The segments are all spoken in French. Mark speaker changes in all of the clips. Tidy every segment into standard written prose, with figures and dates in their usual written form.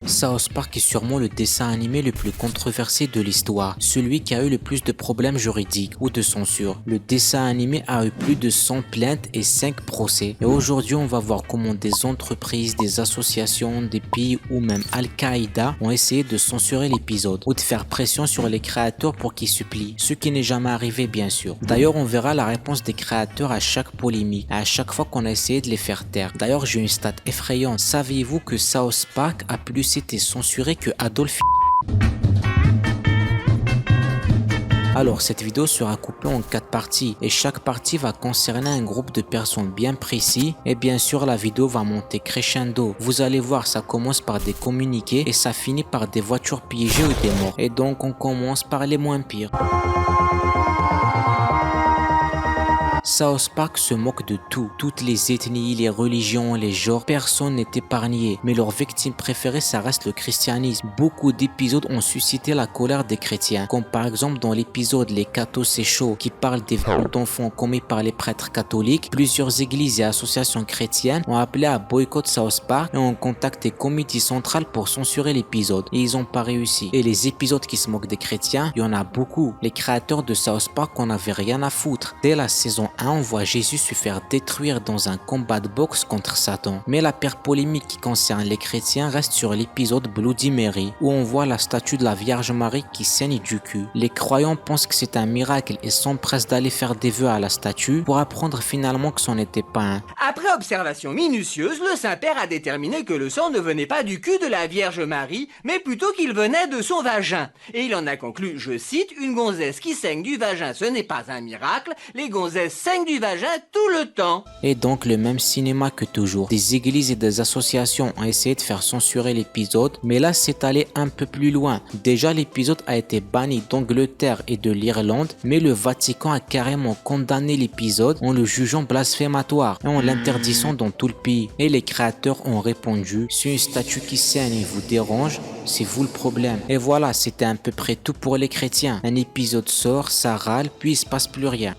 Speaker 1: South Park est sûrement le dessin animé le plus controversé de l'histoire, celui qui a eu le plus de problèmes juridiques ou de censure. Le dessin animé a eu plus de 100 plaintes et 5 procès. Et aujourd'hui, on va voir comment des entreprises, des associations, des pays ou même Al-Qaïda ont essayé de censurer l'épisode ou de faire pression sur les créateurs pour qu'ils supplient, ce qui n'est jamais arrivé bien sûr. D'ailleurs, on verra la réponse des créateurs à chaque polémique, à chaque fois qu'on a essayé de les faire taire. D'ailleurs, j'ai une stat effrayante. Saviez-vous que South Park a plus été censuré que Adolf Hitler? Alors cette vidéo sera coupée en 4 parties et chaque partie va concerner un groupe de personnes bien précis et bien sûr la vidéo va monter crescendo. Vous allez voir, ça commence par des communiqués et ça finit par des voitures piégées ou des morts. Et donc on commence par les moins pires. South Park se moque de tout, toutes les ethnies, les religions, les genres, personne n'est épargné, mais leur victime préférée ça reste le christianisme. Beaucoup d'épisodes ont suscité la colère des chrétiens, comme par exemple dans l'épisode Les Cathos c'est chaud qui parle des viols d'enfants commis par les prêtres catholiques. Plusieurs églises et associations chrétiennes ont appelé à boycott South Park et ont contacté Comité Central pour censurer l'épisode et ils n'ont pas réussi. Et les épisodes qui se moquent des chrétiens, il y en a beaucoup. Les créateurs de South Park en avaient rien à foutre. Dès la saison 1, on voit Jésus se faire détruire dans un combat de boxe contre Satan. Mais la pire polémique qui concerne les chrétiens reste sur l'épisode Bloody Mary, où on voit la statue de la Vierge Marie qui saigne du cul. Les croyants pensent que c'est un miracle et s'empressent d'aller faire des vœux à la statue pour apprendre finalement que ce n'était pas un.
Speaker 2: Après observation minutieuse, le Saint-Père a déterminé que le sang ne venait pas du cul de la Vierge Marie, mais plutôt qu'il venait de son vagin. Et il en a conclu, je cite, une gonzesse qui saigne du vagin, ce n'est pas un miracle, les gonzesses saignent du vagin tout le temps.
Speaker 1: Et donc le même cinéma que toujours. Des églises et des associations ont essayé de faire censurer l'épisode, mais là c'est allé un peu plus loin. Déjà l'épisode a été banni d'Angleterre et de l'Irlande, mais le Vatican a carrément condamné l'épisode en le jugeant blasphématoire et en l'interdisant dans tout le pays. Et les créateurs ont répondu, si une statue qui saigne vous dérange, c'est vous le problème. Et voilà, c'était à peu près tout pour les chrétiens. Un épisode sort, ça râle, puis il se passe plus rien.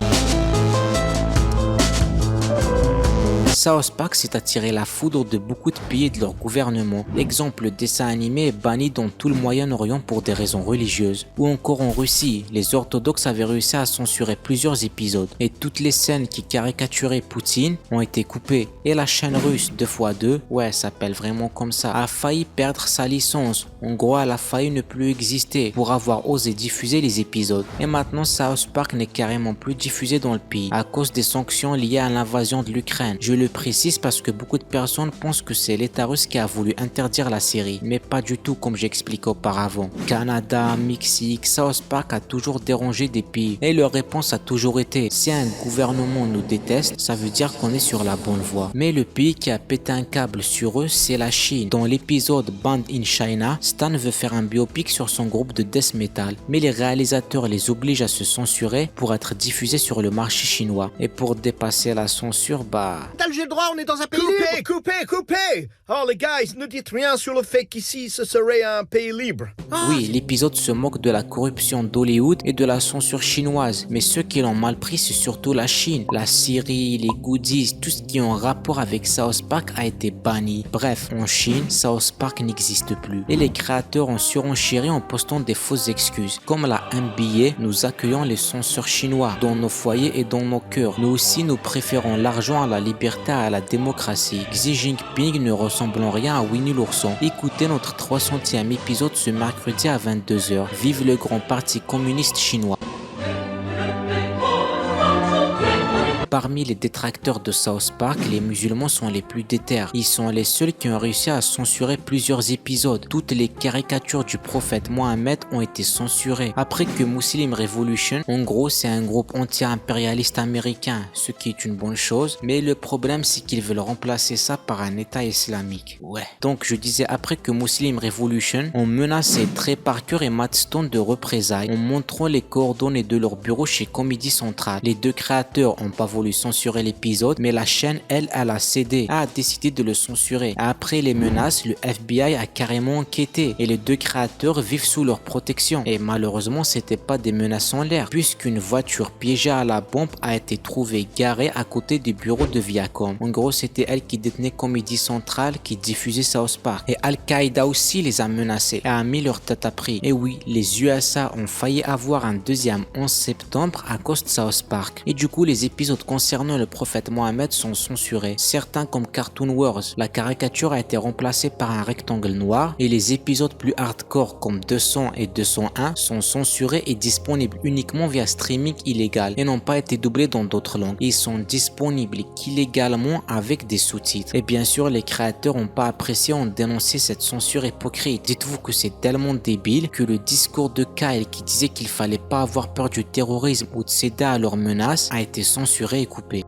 Speaker 1: South Park s'est attiré la foudre de beaucoup de pays et de leur gouvernement. Exemple, le dessin animé est banni dans tout le Moyen-Orient pour des raisons religieuses. Ou encore en Russie, les orthodoxes avaient réussi à censurer plusieurs épisodes. Et toutes les scènes qui caricaturaient Poutine ont été coupées. Et la chaîne russe 2x2, ouais, ça s'appelle vraiment comme ça, a failli perdre sa licence. En gros, elle a failli ne plus exister pour avoir osé diffuser les épisodes. Et maintenant, South Park n'est carrément plus diffusé dans le pays à cause des sanctions liées à l'invasion de l'Ukraine. Je le précise parce que beaucoup de personnes pensent que c'est l'État russe qui a voulu interdire la série, mais pas du tout comme j'expliquais auparavant. Canada, Mexique, South Park a toujours dérangé des pays et leur réponse a toujours été si un gouvernement nous déteste, ça veut dire qu'on est sur la bonne voie. Mais le pays qui a pété un câble sur eux, c'est la Chine. Dans l'épisode Band in China, Stan veut faire un biopic sur son groupe de death metal, mais les réalisateurs les obligent à se censurer pour être diffusés sur le marché chinois. Et pour dépasser la censure,
Speaker 3: T'as le droit, on est dans un pays libre. Coupez. Oh les gars, ne dites rien sur le fait qu'ici ce serait un pays libre.
Speaker 1: Oui, l'épisode se moque de la corruption d'Hollywood et de la censure chinoise, mais ceux qui l'ont mal pris c'est surtout la Chine. La Syrie, les goodies, tout ce qui est en rapport avec South Park a été banni. Bref, en Chine, South Park n'existe plus. Et les créateurs ont surenchéri en postant des fausses excuses. Comme la NBA, nous accueillons les censeurs chinois dans nos foyers et dans nos cœurs. Nous aussi, nous préférons l'argent à la liberté, à la démocratie. Xi Jinping ne ressemble en rien à Winnie l'ourson. Écoutez notre 300e épisode ce mercredi à 22h. Vive le grand parti communiste chinois. Parmi les détracteurs de South Park, les musulmans sont les plus déter. Ils sont les seuls qui ont réussi à censurer plusieurs épisodes. Toutes les caricatures du prophète Mohammed ont été censurées. Après que Muslim Revolution, en gros c'est un groupe anti-impérialiste américain, ce qui est une bonne chose, mais le problème c'est qu'ils veulent remplacer ça par un état islamique. Ouais. Donc je disais après que Muslim Revolution ont menacé Trey Parker et Matt Stone de représailles en montrant les coordonnées de leur bureau chez Comedy Central. Les deux créateurs ont pas voulu voulu censurer l'épisode, mais la chaîne, elle a cédé, a décidé de le censurer. Après les menaces, le FBI a carrément enquêté et les deux créateurs vivent sous leur protection. Et malheureusement, c'était pas des menaces en l'air, puisqu'une voiture piégée à la bombe a été trouvée garée à côté du bureau de Viacom. En gros, c'était elle qui détenait Comedy Central, qui diffusait South Park. Et Al-Qaïda aussi les a menacés et a mis leur tête à prix. Et oui, les USA ont failli avoir un deuxième 11 septembre à cause de South Park. Et du coup, les épisodes concernant le prophète Mohammed sont censurés. Certains comme Cartoon Wars, la caricature a été remplacée par un rectangle noir et les épisodes plus hardcore comme 200 et 201 sont censurés et disponibles uniquement via streaming illégal et n'ont pas été doublés dans d'autres langues. Ils sont disponibles qu'illégalement avec des sous-titres. Et bien sûr, les créateurs n'ont pas apprécié, ont dénoncé cette censure hypocrite. Dites-vous que c'est tellement débile que le discours de Kyle qui disait qu'il fallait pas avoir peur du terrorisme ou de céder à leurs menaces a été censuré et coupé.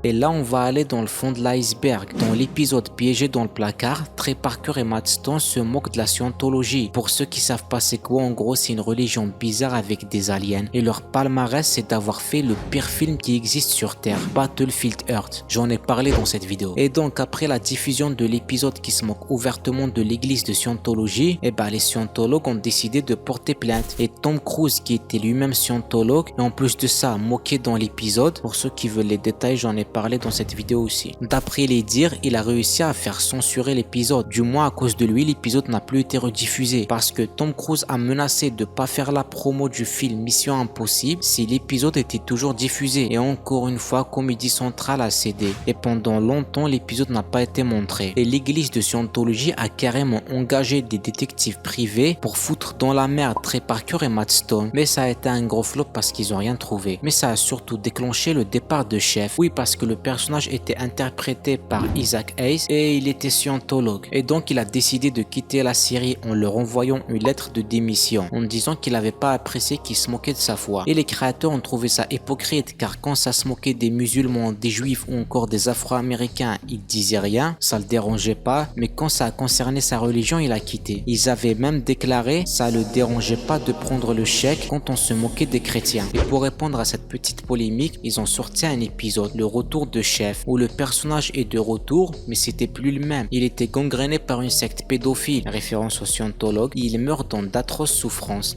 Speaker 1: Et là, on va aller dans le fond de l'iceberg. Dans l'épisode piégé dans le placard, Trey Parker et Matt Stone se moquent de la scientologie. Pour ceux qui savent pas c'est quoi, en gros, c'est une religion bizarre avec des aliens. Et leur palmarès, c'est d'avoir fait le pire film qui existe sur Terre, Battlefield Earth. J'en ai parlé dans cette vidéo. Et donc, après la diffusion de l'épisode qui se moque ouvertement de l'église de scientologie, les scientologues ont décidé de porter plainte. Et Tom Cruise, qui était lui-même scientologue, et en plus de ça, moqué dans l'épisode, pour ceux qui veulent les détails, j'en ai parlé dans cette vidéo aussi. D'après les dires, il a réussi à faire censurer l'épisode. Du moins à cause de lui, l'épisode n'a plus été rediffusé parce que Tom Cruise a menacé de pas faire la promo du film Mission Impossible si l'épisode était toujours diffusé. Et encore une fois, Comedy Central a cédé. Et pendant longtemps, l'épisode n'a pas été montré. Et l'église de scientologie a carrément engagé des détectives privés pour foutre dans la merde Trey Parker et Matt Stone. Mais ça a été un gros flop parce qu'ils ont rien trouvé. Mais ça a surtout déclenché le départ de Chef. Oui, parce que le personnage était interprété par Isaac Hayes et il était scientologue. Et donc il a décidé de quitter la série en leur envoyant une lettre de démission en disant qu'il n'avait pas apprécié qu'il se moquait de sa foi. Et les créateurs ont trouvé ça hypocrite car quand ça se moquait des musulmans, des juifs ou encore des afro-américains, il disait rien, ça le dérangeait pas, mais quand ça a concerné sa religion, il a quitté. Ils avaient même déclaré ça le dérangeait pas de prendre le chèque quand on se moquait des chrétiens. Et pour répondre à cette petite polémique, ils ont sorti un épisode, le retour de Chef, où le personnage est de retour, mais c'était plus le même. Il était gangréné par une secte pédophile, référence au scientologue, et il meurt dans d'atroces souffrances.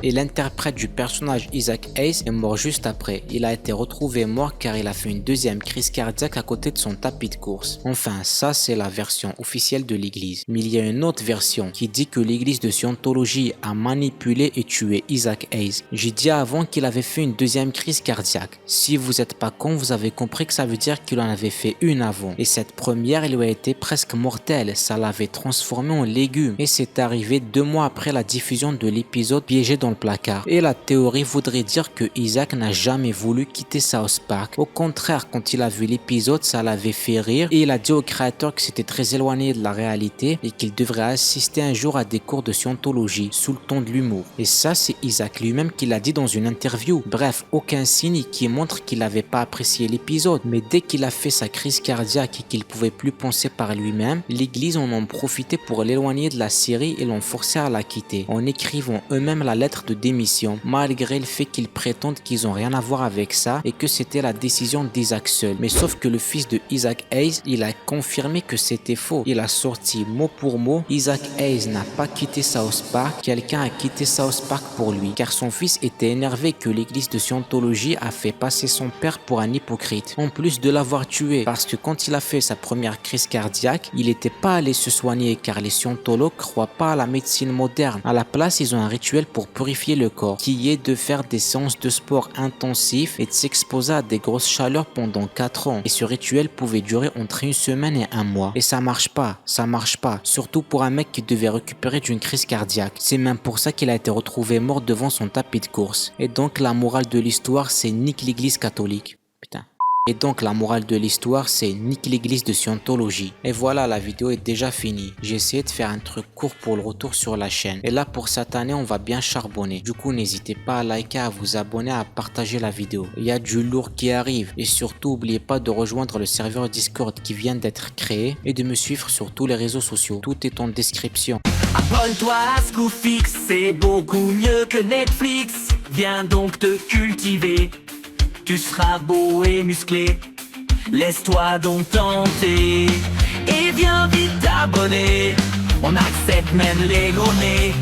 Speaker 1: Et l'interprète du personnage Isaac Hayes est mort juste après. Il a été retrouvé mort car il a fait une deuxième crise cardiaque à côté de son tapis de course. Enfin, ça c'est la version officielle de l'église. Mais il y a une autre version qui dit que l'église de scientologie a manipulé et tué Isaac Hayes. J'ai dit avant qu'il avait fait une deuxième crise cardiaque. Si vous n'êtes pas con, vous avez compris que ça veut dire qu'il en avait fait une avant. Et cette première, elle lui a été presque mortelle. Ça l'avait transformé en légume. Et c'est arrivé 2 mois après la diffusion de l'épisode piégé dans le placard. Et la théorie voudrait dire que Isaac n'a jamais voulu quitter South Park. Au contraire, quand il a vu l'épisode, ça l'avait fait rire et il a dit au créateur que c'était très éloigné de la réalité et qu'il devrait assister un jour à des cours de scientologie sous le ton de l'humour. Et ça, c'est Isaac lui-même qui l'a dit dans une interview. Bref, aucun signe qui montre qu'il n'avait pas apprécié l'épisode. Mais dès qu'il a fait sa crise cardiaque et qu'il pouvait plus penser par lui-même, l'église en a profité pour l'éloigner de la série et l'ont forcé à la quitter en écrivant eux-mêmes la lettre de démission, malgré le fait qu'ils prétendent qu'ils n'ont rien à voir avec ça et que c'était la décision d'Isaac seul. Mais sauf que le fils de Isaac Hayes, il a confirmé que c'était faux. Il a sorti mot pour mot: Isaac Hayes n'a pas quitté South Park, quelqu'un a quitté South Park pour lui, car son fils était énervé que l'église de scientologie a fait passer son père pour un hypocrite, en plus de l'avoir tué, parce que quand il a fait sa première crise cardiaque, il n'était pas allé se soigner car les scientologues croient pas à la médecine moderne. À la place, ils ont un rituel pour purifier le corps, qui est de faire des séances de sport intensifs et de s'exposer à des grosses chaleurs pendant 4 ans. Et ce rituel pouvait durer entre 1 semaine et 1 mois. Et ça marche pas, surtout pour un mec qui devait récupérer d'une crise cardiaque. C'est même pour ça qu'il a été retrouvé mort devant son tapis de course. Et donc la morale de l'histoire, c'est nique l'église catholique. Putain. Et donc la morale de l'histoire, c'est nique l'église de Scientologie. Et voilà, la vidéo est déjà finie. J'ai essayé de faire un truc court pour le retour sur la chaîne. Et là pour cette année, on va bien charbonner. Du coup, n'hésitez pas à liker, à vous abonner, à partager la vidéo. Il y a du lourd qui arrive. Et surtout, n'oubliez pas de rejoindre le serveur Discord qui vient d'être créé et de me suivre sur tous les réseaux sociaux. Tout est en description.
Speaker 4: Abonne-toi à Scoofix, c'est beaucoup mieux que Netflix. Viens donc te cultiver, tu seras beau et musclé. Laisse-toi donc tenter et viens vite t'abonner. On accepte même les gros nez.